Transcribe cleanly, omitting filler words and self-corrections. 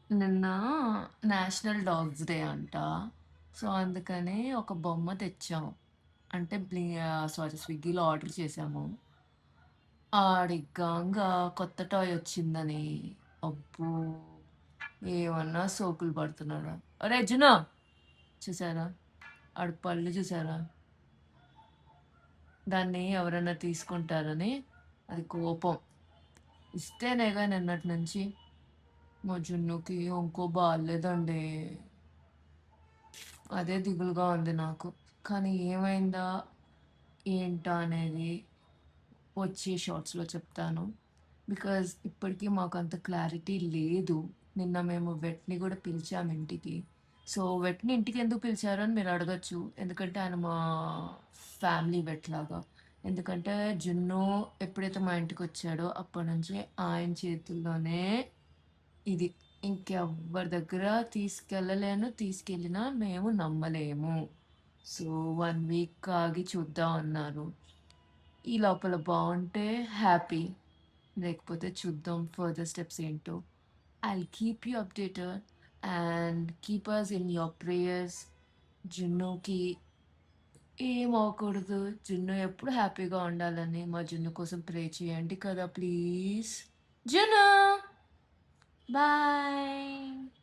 నిన్న national dogs day అంట. So, అందుకని ఒక బొమ్మ తెచ్చాం. అంటే స్విగ్గీలో ఆర్డర్ చేశాము. ఆడిగ్గాంగా కొత్త టాయ్ వచ్చిందని అబ్బో! ఏమన్నా సోకులు పడుతున్నాడా. ఒరేయ్ జున్ను చూసారా? ఆడి పళ్ళు చూసారా? దాన్ని ఎవరైనా తీసుకుంటారని అది కోపం. ఇస్తేనేగా నిన్నటి నుంచి మా జున్నుకి ఒంకో బాలేదండి. అదే దిగులుగా ఉంది నాకు. కానీ ఏమైందా? ఏంటా అనేది వచ్చే షార్ట్స్‌లో చెప్తాను. బికాజ్ ఇప్పటికి మాకంత క్లారిటీ లేదు. నిన్న మేము వెట్‌ని గూడా పిలిచాము ఇంటికి. సో, వెట్‌ని ఇంటికెందుకు పిలిచారు అని మీరు అడగొచ్చు. ఎందుకంటే ఆయన మా ఫ్యామిలీ వెట్ లాగా. ఎందుకంటే జున్ను ఎప్పుడైతే మా ఇంటికొచ్చాడో అప్పటినుంచి ఆయన చేతుల్లోనే ఇది. ఇంకెవ్వరి దగ్గర తీసుకెళ్ళలేను. తీసుకెళ్ళినా మేము నమ్మలేము. సో, 1 వీక్ ఆగి చూద్దాం అన్నారు. ఈ లోపల బావుంటే హ్యాపీ. లేకపోతే చూద్దాం ఫర్దర్ స్టెప్స్ ఏంటో. I'll keep you updated and keep us in your prayers. జున్నుకి ఏం అవ్వకూడదు. జున్ను ఎప్పుడు హ్యాపీగా ఉండాలని మా జున్ను కోసం ప్రే చేయండి కదా ప్లీజ్. జున్ను బాయ్.